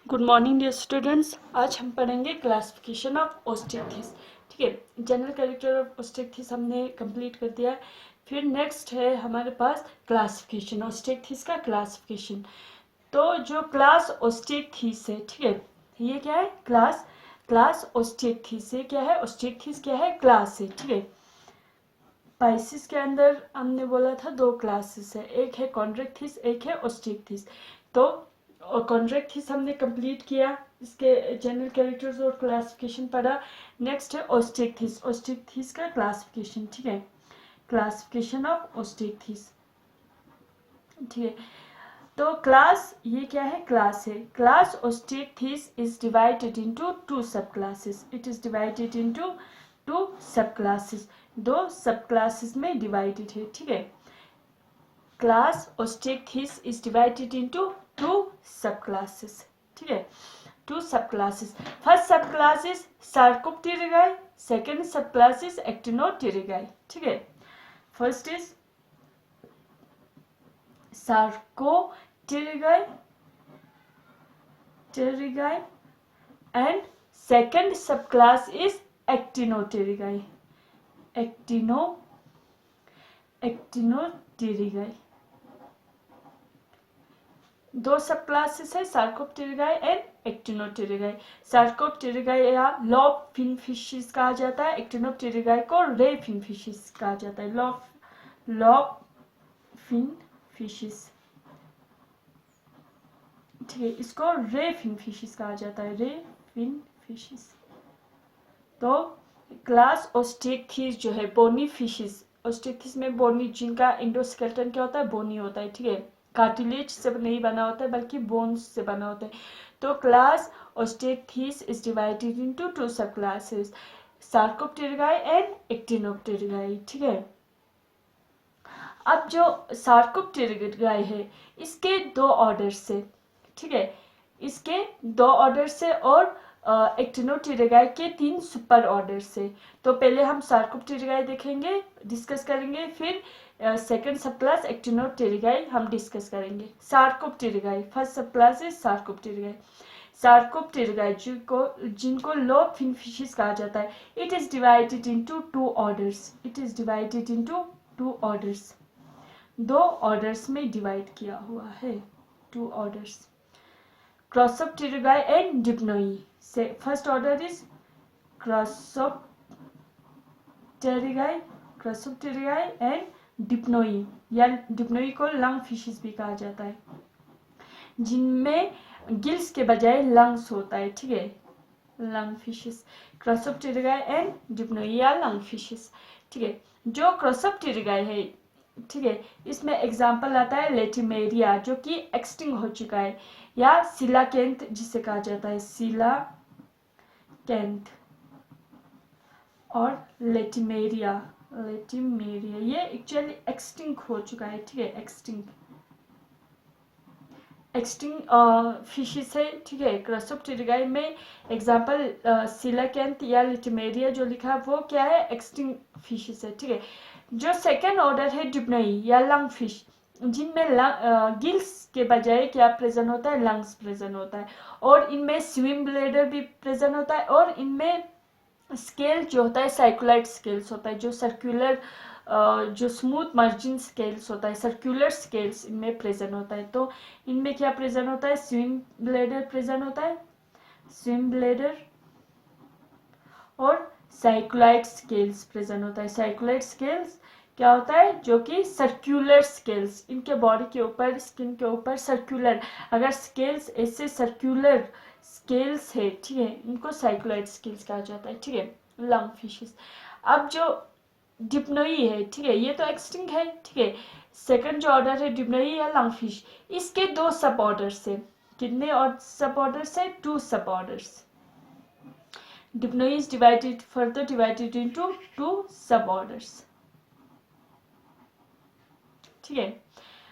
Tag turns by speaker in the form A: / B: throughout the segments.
A: Good morning dear students. आज हम पढ़ेंगे क्लासिफिकेशन ऑफ ओस्टिकथिस। ठीक है, जनरल कैरेक्टर ऑफ ओस्टिकथिस हमने कंप्लीट कर दिया है। फिर नेक्स्ट है हमारे पास क्लासिफिकेशन, ओस्टिकथिस का क्लासिफिकेशन। तो जो क्लास ओस्टिकथिस है, ठीक है, ये क्या है? क्लास ओस्टिकथिस। ये क्या है? ओस्टिकथिस क्या है? क्लास है। ठीक है, पाइसिस के अंदर हमने बोला था दो क्लासेस है, एक है कॉन्ड्रेक्थिस, एक है ओस्टिकथिस। तो कॉन्ड्रेक्थिस हमने कंप्लीट किया, इसके जनरल कैरेक्टर्स और क्लासिफिकेशन पढ़ा। नेक्स्ट है ओस्टिकथिस, ओस्टिकथिस का क्लासिफिकेशन। ठीक है, क्लासिफिकेशन ऑफ ओस्टिकथिस। ठीक है, तो क्लास ये क्या है? क्लास है। Class Osteichthyes is divided into two sub classes. It is divided into two sub classes. दो सब क्लासेस में डिवाइडेड है। ठीक है, class Osteichthyes is divided into two sub classes. ठीक है, two sub classes. First sub class is Sarcopterygii, second sub class is Actinopterygii. ठीक है, first is Sarcopterygii and second subclass is actinopterygi. actinopterygi. दो sub classes है, सार्कोप्टेरिगाई and एक्टिनोप्टेरिगाई। सार्कोप्टेरिगाई या lobe fin fishes कहा जाता है, एक्टिनोप्टेरिगाई को रे फिन फिशेस कहा जाता है। लॉब फिन फिशेस, ठीक है, इसको रे फिन फिशेस कहा जाता है, रे फिन फिशेस। तो क्लास ओस्टिकथिस जो है बोनी फिशेस, ओस्टिकथिस में बोनी, जिनका इंडोस्केलेटन क्या होता है? बोनी होता है। ठीक है, कार्टिलेज से नहीं बना होता है बल्कि बोन्स से बना होता है। तो class Osteichthyes is divided into two sub classes, Sarcopterygii and Actinopterygii. ठीक है, अब जो सार्कोप्टेरिगाई है इसके दो ऑर्डर से, ठीक है, इसके दो ऑर्डर से और एक्टिनोप्टेरिगाई के तीन सुपर ऑर्डर से। तो पहले हम सार्कोप्टेरिगाई देखेंगे, डिस्कस करेंगे, फिर सेकंड सब क्लास एक्टिनोप्टेरिगाई हम डिस्कस करेंगे। Sarcopterygii, first sub class is Sarcopterygii. Sarcopterygii जिनको लो फिन फिशेस कहा जाता है, it is divided into two orders. It is divided into two orders, दो ऑर्डर्स में डिवाइड किया हुआ है, two orders, Crossopterygii and Dipnoi. से first order is Crossopterygii, Crossopterygii and Dipnoi, या डिप्नोई को लंग फिशेस भी कहा जाता है, जिनमें गिल्स के बजाय लंग्स होता है। ठीक है, लंग फिशेस, क्रॉसोप्टेरिगाई एंड डिप्नोई या लंग फिशेस। ठीक है, जो क्रॉसोप्टेरिगाई है, ठीक है, इसमें एग्जाम्पल आता है लेटिमेरिया जो कि एक्सटिंग हो चुका है, या सिलाकेंथ जिसे कहा जाता है, सिलाकेंथ और लेटिमेरिया। लेटिमेरिया ये एक्चुअली एक्सटिंग हो चुका है। ठीक है, एक्सटिंग फिशेस है। ठीक है, क्रॉसोप्टेरिगाई में एग्जाम्पल सिलाकेंथ या लिटिमेरिया जो लिखा है वो क्या है? एक्सटिंग फिशेस है। ठीक है, जो सेकेंड ऑर्डर है डिप्नोई या लंग फिश, जिनमें गिल्स के बजाय क्या प्रेजेंट होता है? लंग्स प्रेजेंट होता है, और इनमें स्विम ब्लेडर भी प्रेजेंट होता है, और इनमें स्केल जो होता है साइक्लोइड स्केल्स होता है, जो सर्कुलर जो स्मूथ मार्जिन स्केल्स होता है, सर्कुलर स्केल्स इनमें प्रेजेंट होता है। तो इनमें क्या प्रेजेंट होता है? स्विम ब्लेडर प्रेजेंट होता है, स्विम ब्लेडर, और साइक्लोइड स्केल्स प्रेजेंट होता है। साइक्लोइड स्केल्स क्या होता है? जो कि सर्कुलर स्केल्स, इनके बॉडी के ऊपर, स्किन के ऊपर सर्कुलर, अगर स्केल्स ऐसे सर्कुलर स्केल्स है, ठीक है, इनको साइक्लोइड स्केल्स कहा जाता है। ठीक है, लंग फिशेस। अब जो डिप्नोई है, ठीक है, ये तो एक्सटिंक्ट है। ठीक है, सेकंड जो ऑर्डर है डिप्नोई या लंग फिश, इसके दो सब ऑर्डर्स है। कितने और सब ऑर्डर्स है? टू सब orders. Dipnoi is further divided into two suborders. ठीक है,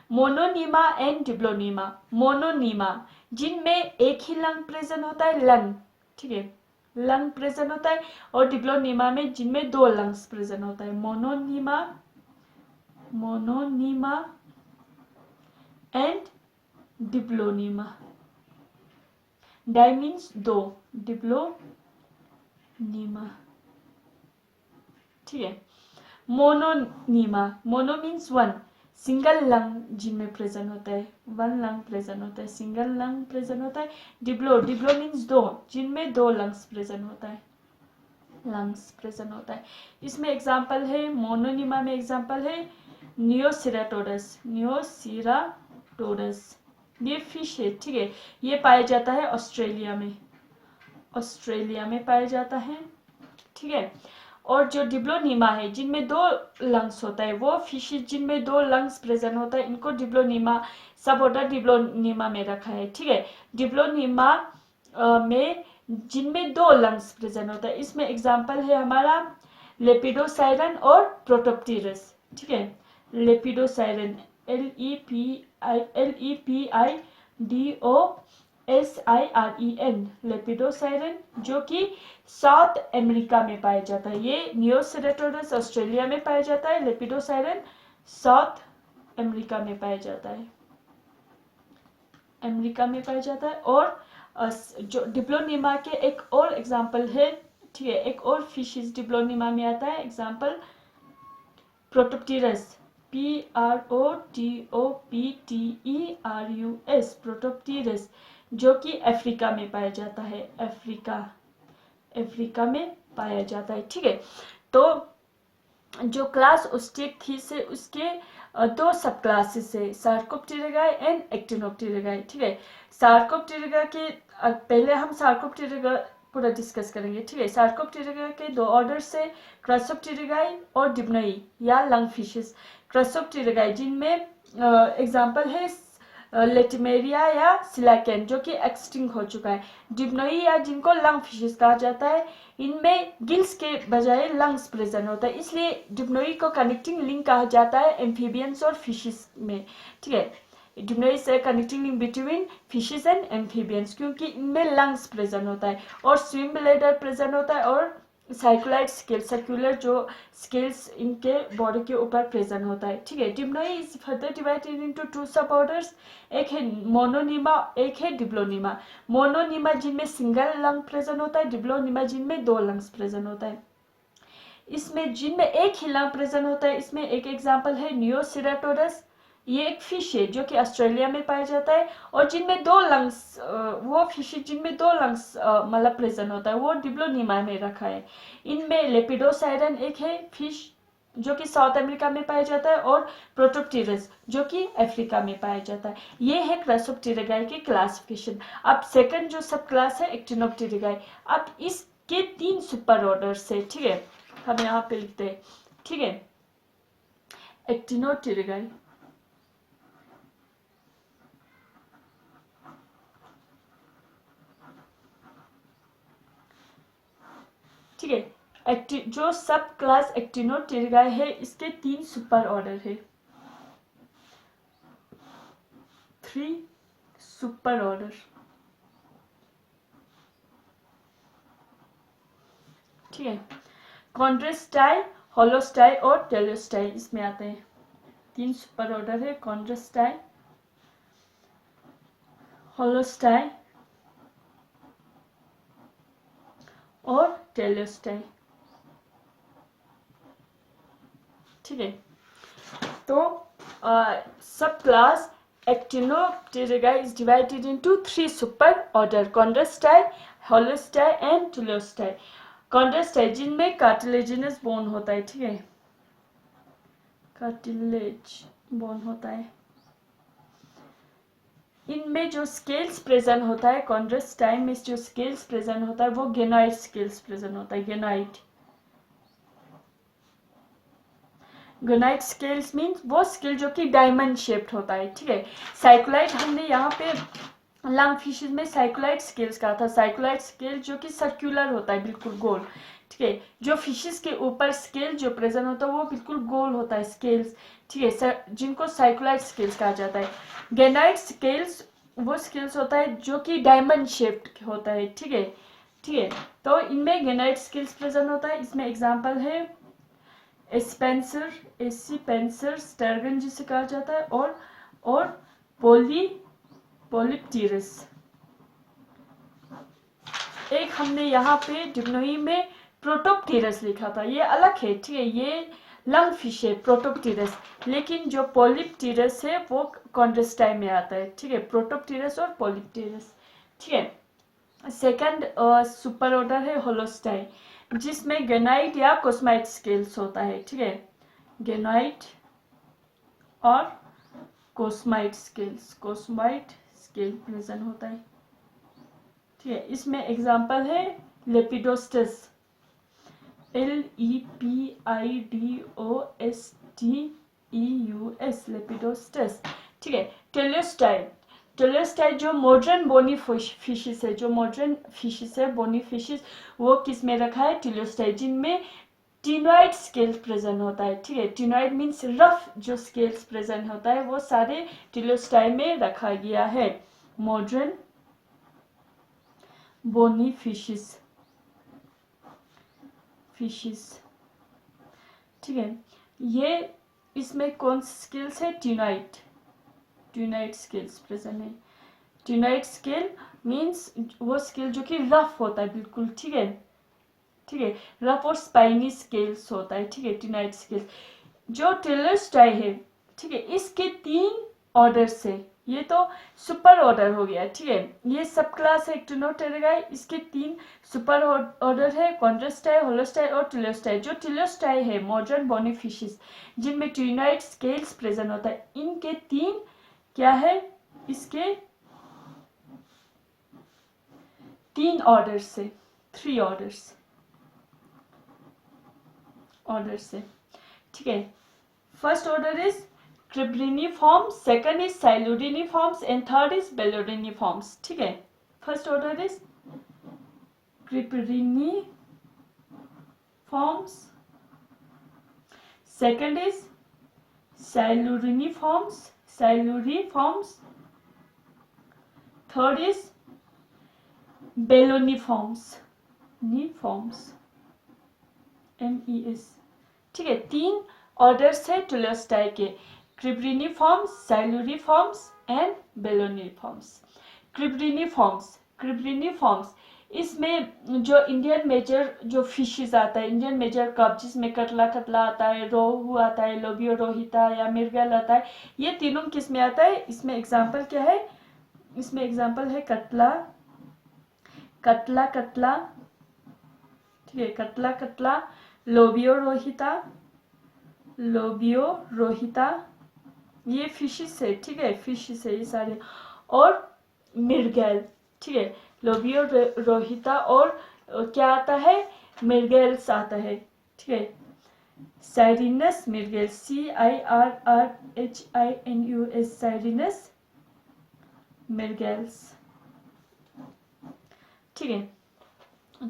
A: मोनोनीमा एंड डिप्लोनीमा। मोनोनीमा जिनमें एक ही लंग प्रेजेंट होता है, लंग, ठीक है, लंग प्रेजेंट होता है, और डिप्लोनीमा में जिनमें दो लंग्स प्रेजेंट होता है। मोनोनीमा एंड डिप्लोनीमा। डाई मीन्स दो, डिप्लोनीमा, ठीक है। मोनोनीमा, mono means one, single lung जिनमें प्रेजेंट होता है, वन लंग प्रेजेंट होता है, सिंगल लंग प्रेजेंट होता है। डिप्लो, डिप्लो मीन्स दो, जिनमें दो लंग्स प्रेजेंट होता है, लंग्स प्रेजेंट होता है। इसमें एग्जाम्पल है, मोनोनीमा में एग्जाम्पल है नियोसिराटोरस, नियोसिराटोरस, ये फिश है, ठीक है। ये पाया जाता है ऑस्ट्रेलिया में, ऑस्ट्रेलिया में पाया जाता है, ठीक है। और जो डिप्लोनीमा है जिनमें दो लंग्स होता है, वो फिशेज जिनमें दो लंग्स प्रेजेंट होता है, इनको डिप्लोनीमा, सब ऑर्डर डिप्लोनीमा में रखा है, ठीक है। डिप्लोनीमा में जिनमें दो लंग्स प्रेजेंट होता है, इसमें एग्जाम्पल है हमारा लेपिडोसाइरन और प्रोटोप्टेरस, ठीक है। लेपिडोसाइरन, LEPIDOSIREN, लेपिडोसाइरन, जो कि साउथ अमेरिका में पाया जाता है। ये नियोसिराटोरस ऑस्ट्रेलिया में पाया जाता है, लेपिडोसाइरन साउथ अमेरिका में पाया जाता है, अमेरिका में पाया जाता है। और जो डिप्लोनीमा के एक और एग्जाम्पल है, ठीक है, एक और फिशेज डिप्लोनीमा में आता है, एग्जाम्पल प्रोटोप्टेरस, PROTOPTERUS, प्रोटोप्टेरस, जो कि अफ्रीका में पाया जाता है, अफ्रीका में पाया जाता है, ठीक है। तो जो क्लास ओस्टिकथिस है उसके दो सब क्लासेस है, सार्कोप्टेरिगाई एंड एक्टिनोप्टेरिगाई, ठीक है। सार्कोप्टेरिगा के पहले हम सार्कोप्टेरिगा पूरा डिस्कस करेंगे, ठीक है। सार्कोप्टेरिगा के दो ऑर्डर्स है, क्रसोप्टेरिगाई और डिप्नोई या लंग फिशेस। क्रसोप्टेरिगाई जिनमें एग्जाम्पल है लेटिमेरिया या सिलाकेन, जो कि एक्सटिंक्ट हो चुका है। डिप्नोई या जिनको लंग फिशेस कहा जाता है, इनमें गिल्स के बजाय लंग्स प्रेजेंट होता है, इसलिए डिप्नोई को कनेक्टिंग लिंक कहा जाता है एम्फीबियंस और फिशेस में, ठीक है। डिप्नोई से connecting link between fishes and amphibians, क्योंकि इनमें लंग्स प्रेजेंट होता है और स्विम ब्लैडर प्रेजेंट होता है और साइक्लाइड स्केल, सर्कुलर जो स्केल्स इनके बॉडी के ऊपर प्रेजेंट होता है, ठीक है। Dipnoi is further divided into two सब ऑर्डर्स, एक है मोनोनीमा, एक है डिप्लोनीमा। मोनोनीमा जिनमें सिंगल लंग प्रेजेंट होता है, डिप्लोनीमा जिनमें दो लंग्स प्रेजेंट होता है। इसमें जिनमें एक ही लंग प्रेजेंट होता है, इसमें एक एग्जाम्पल है नियोसिराटोरस, ये एक फिश है जो कि ऑस्ट्रेलिया में पाया जाता है। और जिनमें दो लंग्स, वो फिश जिनमें दो लंग्स मतलब प्रेजेंट होता है, वो डिप्लोनीमा में रखा है। इनमें लेपिडोसाइरन एक है फिश जो कि साउथ अमेरिका में पाया जाता है, और प्रोटोप्टेरस जो कि अफ्रीका में पाया जाता है। ये है क्रसोप्टेरिगाई की क्लासिफिकेशन। अब सेकंड जो सब क्लास है एक्टिनोप्टेरिगाई। अब इसके तीन सुपर ऑर्डर्स है, ठीक है, हम यहाँ पे लिखते हैं, ठीक है। एक्टिनोप्टेरिगाई, ठीक है। जो सब क्लास एक्टिनोप्टेरिगाई है, इसके तीन सुपर ऑर्डर है, 3 सुपर ऑर्डर, ठीक है। कॉन्ड्रोस्टाई, होलोस्टाई और टेलोस्टाई इसमें आते हैं। 3 सुपर ऑर्डर है, कॉन्ड्रोस्टाई, होलोस्टाई और टेलोस्टाई, ठीक है। तो sub class Actinopterygii is divided into 3 super order, Chondrostei, Holostei and Teleostei. Chondrostei जिनमें कार्टिलेजिनस बोन होता है, ठीक है, कार्टिलेज बोन होता है। इनमें जो स्केल्स प्रेजेंट होता है, कॉन्ड्रोस्टाई में जो स्केल्स प्रेजेंट होता है वो गेनोइड स्केल्स प्रेजेंट होता है, गेनोइड। गेनोइड स्केल्स मीन्स वो स्केल जो कि डायमंड शेप्ड होता है, ठीक है। साइक्लाइड हमने यहाँ पे लंग फिशेज में साइक्लाइड स्केल्स कहा था, साइक्लाइड स्केल जो कि सर्कुलर होता है, बिल्कुल गोल, ठीक है। जो फिशेज के ऊपर स्केल जो प्रेजेंट होता है वो बिल्कुल गोल होता है स्केल्स, ठीक है, जिनको साइक्लाइड स्केल्स कहा जाता है। गेनोइड स्केल्स वो स्केल्स होता है जो कि डायमंड शेप्ड होता है, ठीक है, ठीक है। तो इनमें गेनोइड स्केल्स प्रेजेंट होता है। इसमें एग्जाम्पल है एस्पेंसर, एसीपेंसर, स्टर्गन जिसे कहा जाता है, और पोलिप्टेरस, एक हमने यहाँ पे डिप्लोई में प्रोटोप्टेरस लिखा था, ये अलग है, ठीक है, ये लंग फिश है प्रोटोप्टेरस, लेकिन जो पॉलिप्टेरस है वो कॉन्ड्रेस्टाई में आता है, ठीक है, प्रोटोप्टेरस और पॉलिप्टेरस, ठीक है। सेकंड सुपर ऑर्डर है होलोस्टाई, जिसमें गेनाइट या कोस्माइट स्केल्स होता है, ठीक है, गेनाइट और कोस्माइट स्केल प्रेजेंट होता है, ठीक है। इसमें एग्जांपल है लेपिडोस्टस, LEPIDOSTEUS, लेपिडोस्टस, ठीक है। टेलियोस्टाई जो मॉडर्न बोनी फिशेस है, बोनी फिशेस, वो किस में रखा है, टेलियोस्टाई, जिनमें टिनॉइड स्केल प्रेजेंट होता है, ठीक है, टिनॉइड मीन्स रफ जो स्केल्स प्रेजेंट होता है वो सारे टेलियोस्टाई में रखा गया है, मॉडर्न बोनी फिशेस, ठीक है। ये इसमें कौन सी स्केल्स है, टिनॉइड स्केल्स प्रेजेंट है। टिनॉइड स्केल मीन्स वो स्केल जो कि रफ होता है बिल्कुल, ठीक है, रफ और स्पाइनी स्केल्स होता है, ठीक है, टिनॉइड स्केल। जो टेलियोस्टाई है, ठीक है, इसके 3 ऑर्डर्स है, ये तो सुपर ऑर्डर हो गया, ठीक है, ये सब क्लास है एक्टिनोप्टेरिडाई, इसके 3 सुपर ऑर्डर है, कॉन्ड्रेस्टाई, होलोस्टाई और टेलियोस्टाई। जो टेलियोस्टाई है मॉडर्न बोनी फिशेस, जिनमें टिनॉइड स्केल्स प्रेजेंट होता है, इनके 3 क्या है, इसके 3 ऑर्डर से, 3 ऑर्डर से, ठीक है। First order is Cypriniformes, second is Siluriformes and third is Beloniformes, ठीक है। First order is Cypriniformes, second is Siluriformes, third is Beloniformes, MES, ठीक है। 3 ऑर्डर्स है टेलियोस्टाई के, क्रिब्रिनिफॉर्म्स, साइलुरिफॉर्म्स एंड बेलोनिफॉर्म्स। क्रिब्रिनिफॉर्म्स इसमें जो इंडियन मेजर जो फिशेस आता है, इंडियन मेजर कप, जिसमें कतला आता है, रोहू आता है, लोबियो रोहिता या मिर्गल आता है, ये तीनों किस में आता है। इसमें एग्जांपल क्या है, इसमें एग्जांपल है कतला, ठीक है, कतला, लोबियो रोहिता, ये फिशेस है, ठीक है, फिशेस है ये सारे, और मिर्गल, ठीक है, लोबियो रोहिता और क्या आता है, मिर्गल्स आता है, ठीक है, साइरिनस मिर्गल, CIRRHINUS, साइरिनस मिर्गल्स, ठीक है।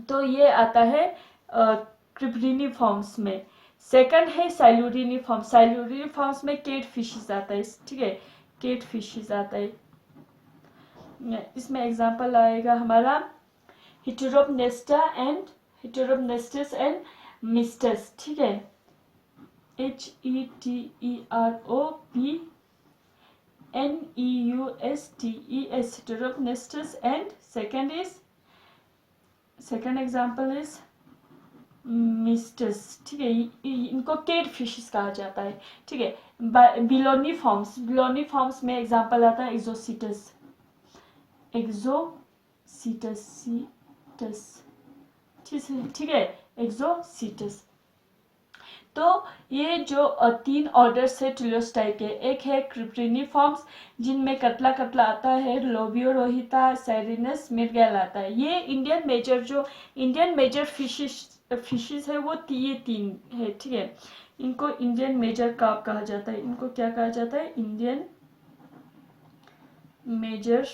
A: तो ये आता है क्रिब्रिनिफॉर्म्स में। सेकंड है साइलुरिनिफॉर्म्स में केट फिशेस आता है, ठीक है, केट फिशेस आता है। इसमें एग्जांपल आएगा हमारा हेटेरोप्नेस्टस एंड मिस्टस, ठीक है, HETEROPNEUSTES, Heteropneustes and second example is Mystus, ठीक है, इनको केट फिशेस कहा जाता है, ठीक है। बिलोनिफॉर्म्स में एग्जांपल आता है एक्सोसीटस, ठीक है, एक्सोसीटस। तो ये जो 3 ऑर्डर्स है टेलियोस्टाई के, एक है क्रिब्रिनिफॉर्म्स, जिनमें कतला आता है, लोबियो रोहिता, साइरिनस मिर्गल आता है। ये इंडियन मेजर फिशेस है, वो ये 3 है, ठीक है। इनको इंडियन मेजर कार्प कहा जाता है, इनको क्या कहा जाता है, इंडियन मेजर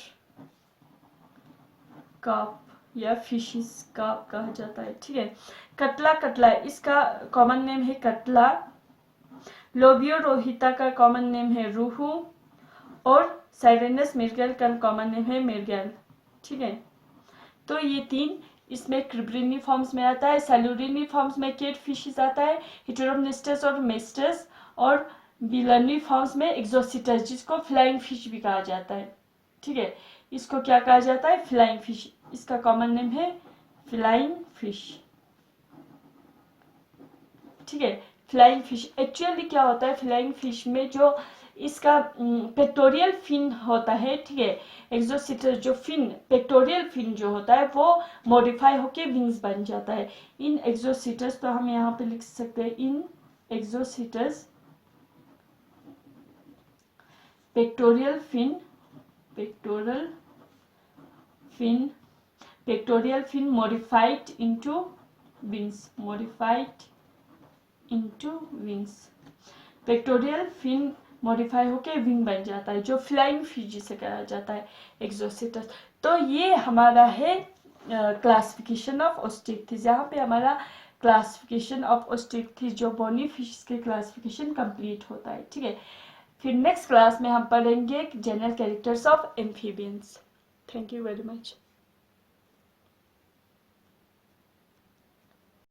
A: कार्प या फिशेस कार्प कहा जाता है, ठीक है। कतला इसका कॉमन नेम है कतला, लोबियो रोहिता का कॉमन नेम है रूहू, और साइरिनस मिर्गल का कॉमन नेम है मिर्गल, ठीक है। तो ये 3 इसमें क्रिब्रिनिफॉर्म्स में आता है। साइलुरिनिफॉर्म्स में केट फिशेस आता है, हेटेरोप्नेस्टस और मिस्टस, और बिलोनिफॉर्म्स में एक्सोसीटस, जिसको फ्लाइंग फिश भी कहा जाता है, ठीक है। इसको क्या कहा जाता है, फ्लाइंग फिश, इसका कॉमन नेम है फ्लाइंग फिश, ठीक है। फ्लाइंग फिश एक्चुअली क्या होता है, फ्लाइंग फिश में जो इसका पेक्टोरियल फिन होता है, ठीक है, एक्सोसिटस जो फिन, पेक्टोरियल फिन जो होता है वो मॉडिफाई होके विंग्स बन जाता है। इन एक्सोसिटस, तो हम यहाँ पे लिख सकते हैं in Exocoetus pectoral fin, pectoral fin modified into wings, modified into wings, pectoral fin modify होके विंग बन जाता है, जो फ्लाइंग फिश जिसे कहा जाता है एक्सोसिटस। तो ये हमारा है क्लासिफिकेशन ऑफ ओस्टिकथिस। यहाँ पे हमारा क्लासिफिकेशन ऑफ ओस्टिकथिस जो बोनी फिश के क्लासिफिकेशन कंप्लीट होता है, ठीक है। फिर नेक्स्ट क्लास में हम पढ़ेंगे general characters of amphibians. Thank you very much.